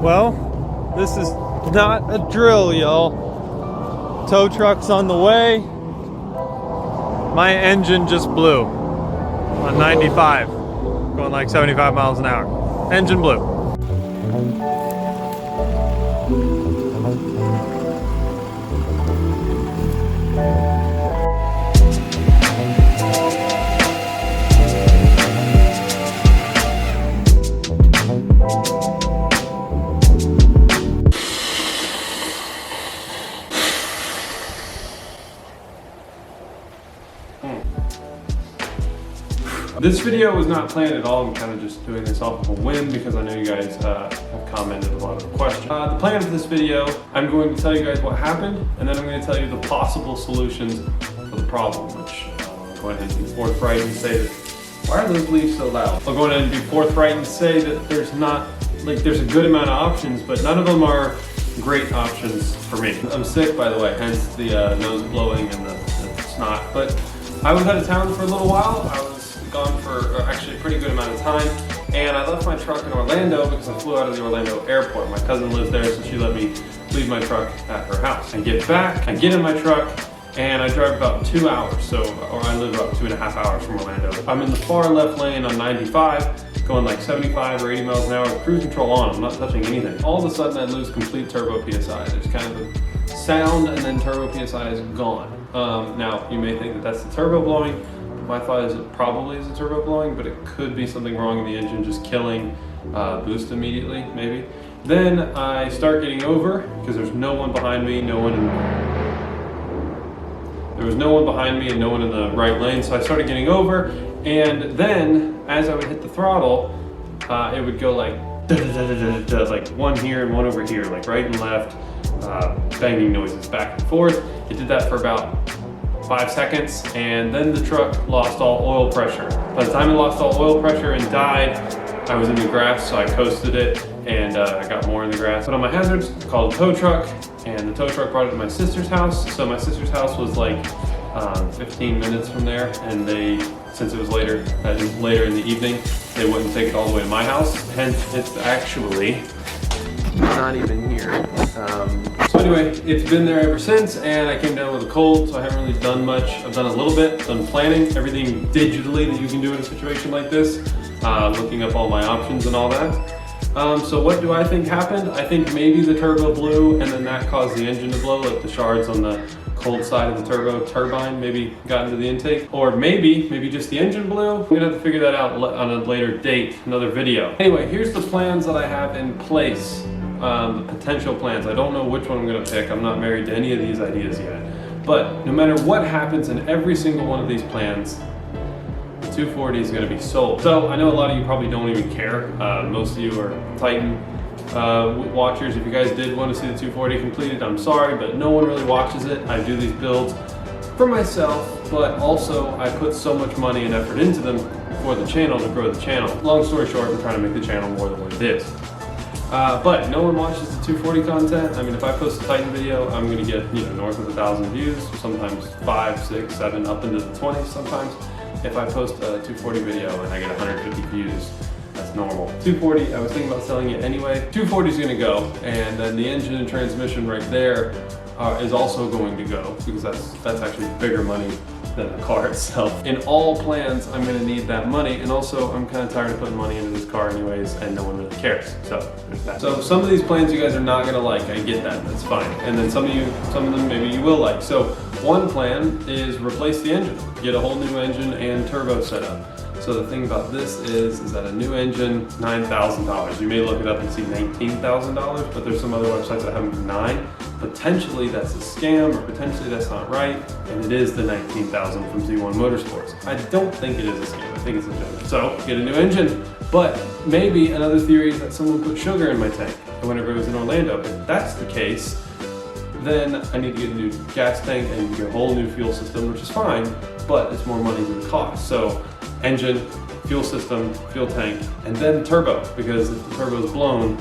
Well, this is not a drill, y'all. Tow truck's on the way. My engine just blew on 95, going like 75 miles an hour. Engine blew. This video was not planned at all. I'm kind of just doing this off of a whim because I know you guys have commented a lot of the questions. The plan for this video, I'm going to tell you guys what happened, and then I'm going to tell you the possible solutions for the problem, which I'll go ahead and be forthright and say that, why are those leaves so loud? I'll go ahead and be forthright and say that there's a good amount of options, but none of them are great options for me. I'm sick, by the way, hence the nose blowing and the snot, but I was out of town for a little while. I was gone for actually a pretty good amount of time, and I left my truck in Orlando because I flew out of the Orlando airport. My cousin lives there, so she let me leave my truck at her house. I get back, I get in my truck, and I drive about 2 hours, or I live about 2.5 hours from Orlando. I'm in the far left lane on 95, going like 75 or 80 miles an hour, cruise control on, I'm not touching anything. All of a sudden I lose complete turbo PSI. There's kind of a sound and then turbo PSI is gone. Now, you may think that that's the turbo blowing. My thought is it probably is a turbo blowing, but it could be something wrong in the engine, just killing boost immediately, maybe. Then I start getting over, because there's no one behind me, there was no one behind me and no one in the right lane, so I started getting over, and then as I would hit the throttle, it would go like da-da-da-da-da-da, like one here and one over here, like right and left, banging noises back and forth. It did that for about 5 seconds, and then the truck lost all oil pressure. By the time it lost all oil pressure and died, I was in the grass, so I coasted it, and I got more in the grass. Put on my hazards, called a tow truck, and the tow truck brought it to my sister's house. So my sister's house was like 15 minutes from there, and since it was later in the evening, they wouldn't take it all the way to my house. Hence, it's actually not even here. So anyway, it's been there ever since, and I came down with a cold, so I haven't really done much. I've done a little bit, done planning, everything digitally that you can do in a situation like this, looking up all my options and all that. So what do I think happened? I think maybe the turbo blew, and then that caused the engine to blow, like the shards on the cold side of the turbo turbine maybe got into the intake. Or maybe just the engine blew. I'm gonna have to figure that out on a later date, another video. Anyway, here's the plans that I have in place. The potential plans. I don't know which one I'm going to pick. I'm not married to any of these ideas yet. But no matter what happens in every single one of these plans, the 240 is going to be sold. So I know a lot of you probably don't even care. Most of you are Titan watchers. If you guys did want to see the 240 completed, I'm sorry, but no one really watches it. I do these builds for myself, but also I put so much money and effort into them for the channel to grow the channel. Long story short, I'm trying to make the channel more than what it is. But no one watches the 240 content. I mean, if I post a Titan video, I'm gonna get, north of 1,000 views, sometimes 5, 6, 7, up into the 20s sometimes. If I post a 240 video and I get 150 views, that's normal. 240, I was thinking about selling it anyway. 240 is gonna go, and then the engine and transmission right there is also going to go, because that's actually bigger money than the car itself. In all plans, I'm gonna need that money, and also I'm kind of tired of putting money into this car anyways, and no one really cares. So there's that. So some of these plans you guys are not gonna like, I get that, that's fine. And then some of them maybe you will like. So one plan is replace the engine, get a whole new engine and turbo set up. So the thing about this is that a new engine, $9,000. You may look it up and see $19,000, but there's some other websites that have them for $9,000. Potentially that's a scam, or potentially that's not right, and it is the $19,000 from Z1 Motorsports. I don't think it is a scam, I think it's legitimate. So get a new engine. But maybe another theory is that someone put sugar in my tank whenever it was in Orlando. If that's the case, then I need to get a new gas tank and get a whole new fuel system, which is fine, but it's more money than it costs. So engine, fuel system, fuel tank, and then turbo, because if the turbo is blown,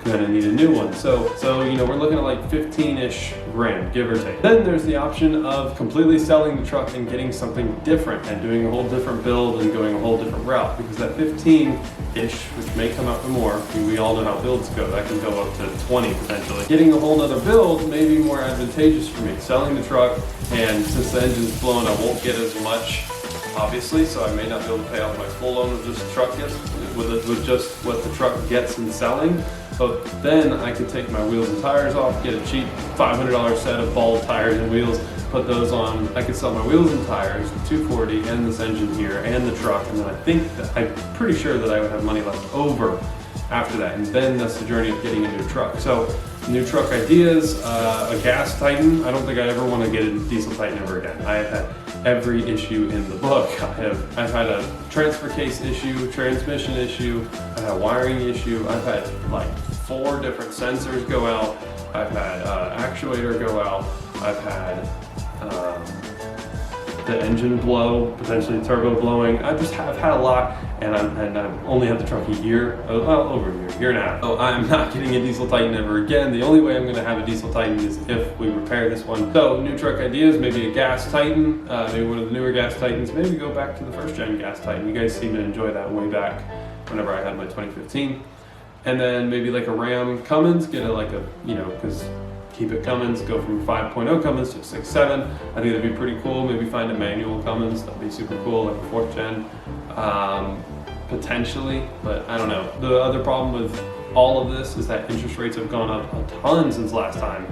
gonna need a new one. So you know, we're looking at like 15-ish grand, give or take. Then there's the option of completely selling the truck and getting something different and doing a whole different build and going a whole different route, because that 15-ish, which may come out to more, we all know how builds go, that can go up to 20 potentially. Getting a whole nother build may be more advantageous for me. Selling the truck, and since the engine's blown, I won't get as much, obviously, so I may not be able to pay off my full loan of just the truck gets, with just what the truck gets in selling. But then I could take my wheels and tires off, get a cheap $500 set of ball tires and wheels, put those on. I could sell my wheels and tires, the 240 and this engine here and the truck, and then I think that I'm pretty sure that I would have money left over after that. And then that's the journey of getting a new truck. So new truck ideas, a gas Titan. I don't think I ever want to get a diesel Titan ever again. I have had every issue in the book. I've had a transfer case issue, transmission issue, I've had a wiring issue, I've had like 4 different sensors go out, I've had actuator go out, I've had the engine blow, potentially turbo blowing. I've had a lot, and I've only had the truck a year, well, over a year and a half. So I'm not getting a diesel Titan ever again. The only way I'm gonna have a diesel Titan is if we repair this one. So new truck ideas, maybe a gas Titan, maybe one of the newer gas Titans, maybe go back to the first gen gas Titan. You guys seem to enjoy that way back whenever I had my 2015. And then maybe like a Ram Cummins, get a, like a, you know, because keep it Cummins, go from 5.0 Cummins to 6.7. I think that'd be pretty cool. Maybe find a manual Cummins, that'd be super cool, like a 4th gen, potentially, but I don't know. The other problem with all of this is that interest rates have gone up a ton since last time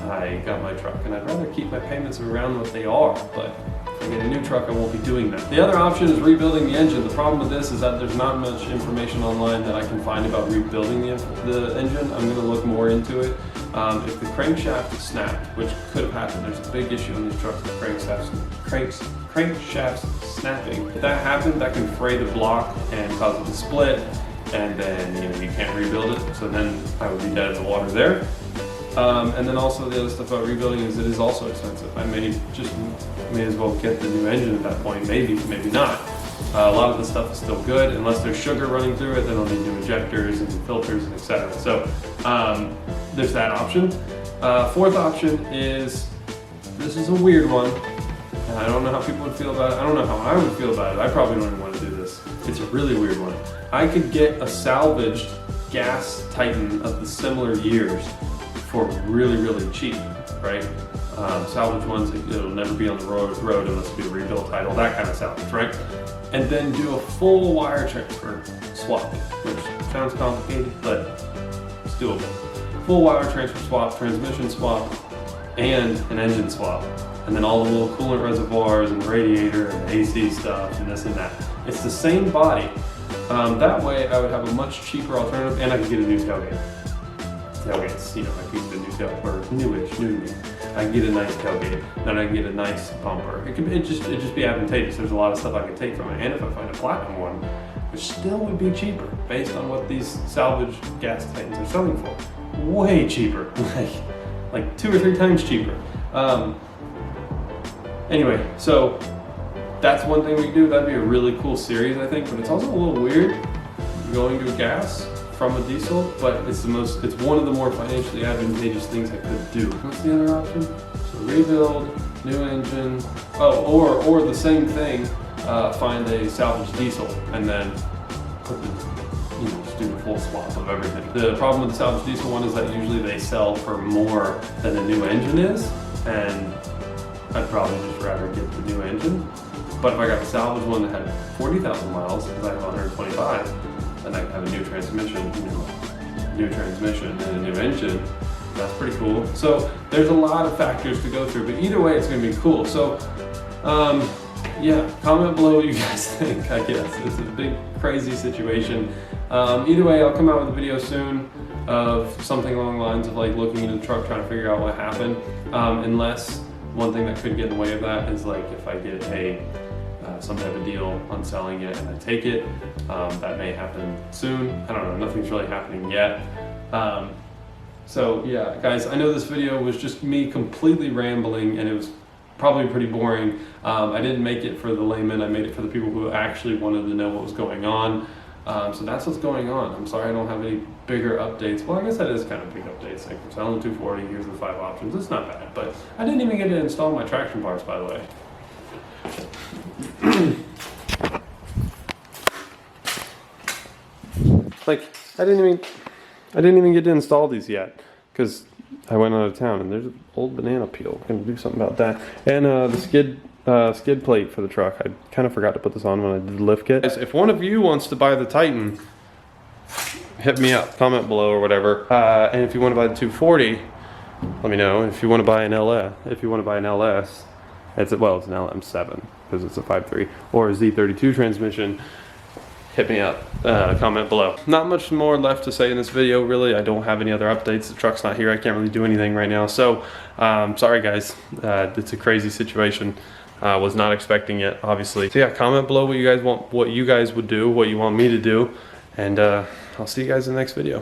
I got my truck, and I'd rather keep my payments around what they are, but if I get a new truck, I won't be doing that. The other option is rebuilding the engine. The problem with this is that there's not much information online that I can find about rebuilding the engine. I'm gonna look more into it. If the crankshaft is snapped, which could have happened, there's a big issue on these trucks with crankshafts snapping. If that happened, that can fray the block and cause it to split, and then you can't rebuild it. So then I would be dead in the water there. And then also the other stuff about rebuilding is it is also expensive. I may as well get the new engine at that point. Maybe not. A lot of the stuff is still good, unless there's sugar running through it. Then I'll need new injectors and filters and etc. So there's that option. 4th option is, this is a weird one, and I don't know how people would feel about it. I don't know how I would feel about it. I probably don't even want to do this. It's a really weird one. I could get a salvaged gas Titan of the similar years for really, really cheap, right? Salvage ones, it'll never be on the road unless it be a rebuild title, that kind of salvage, right? And then do a full wire transfer swap, which sounds complicated, but it's doable. Full wire transfer swap, transmission swap, and an engine swap. And then all the little coolant reservoirs and the radiator and the AC stuff and this and that. It's the same body. That way I would have a much cheaper alternative, and I could get a new tailgate. Tailgates, I could get a new tailgate, or new to me. I can get a nice tailgate, then I can get a nice bumper. It'd just be advantageous. There's a lot of stuff I could take from it, and if I find a platinum one, which still would be cheaper based on what these salvage gas Titans are selling for. Way cheaper, like 2 or 3 times cheaper. Anyway, so that's one thing we can do. That'd be a really cool series, I think, but it's also a little weird going to a gas from a diesel, but it's one of the more financially advantageous things I could do. What's the other option? So rebuild, new engine, or the same thing, find a salvage diesel and then put just do the full swap of everything. The problem with the salvage diesel one is that usually they sell for more than the new engine is, and I'd probably just rather get the new engine. But if I got a salvage one that had 40,000 miles, because I have 125, then I could have a new transmission, and a new engine. That's pretty cool. So there's a lot of factors to go through, but either way, it's gonna be cool. So, yeah, comment below what you guys think, I guess. It's a big, crazy situation. Either way, I'll come out with a video soon of something along the lines of like looking into the truck, trying to figure out what happened. Unless one thing that could get in the way of that is like if I get some type of deal on selling it and I take it, that may happen soon. I don't know, nothing's really happening yet. So yeah, guys, I know this video was just me completely rambling and it was probably pretty boring. I didn't make it for the layman, I made it for the people who actually wanted to know what was going on. So that's what's going on. I'm sorry I don't have any bigger updates. Well, I guess that is kind of big updates. Like we're selling 240, here's the 5 options. It's not bad, but I didn't even get to install my traction bars, by the way. Like I didn't even get to install these yet because I went out of town, and there's an old banana peel. I'm gonna do something about that. And the skid plate for the truck. I kind of forgot to put this on when I did the lift kit. If one of you wants to buy the Titan, hit me up, comment below or whatever. And if you want to buy the 240, let me know. If you want to buy an LS, it's an LM7 because it's a 5.3 or a Z32 transmission. Hit me up, comment below. Not much more left to say in this video, really. I don't have any other updates. The truck's not here. I can't really do anything right now. So, sorry guys. It's a crazy situation. Was not expecting it, obviously. So yeah, comment below what you guys want, what you guys would do, what you want me to do. And I'll see you guys in the next video.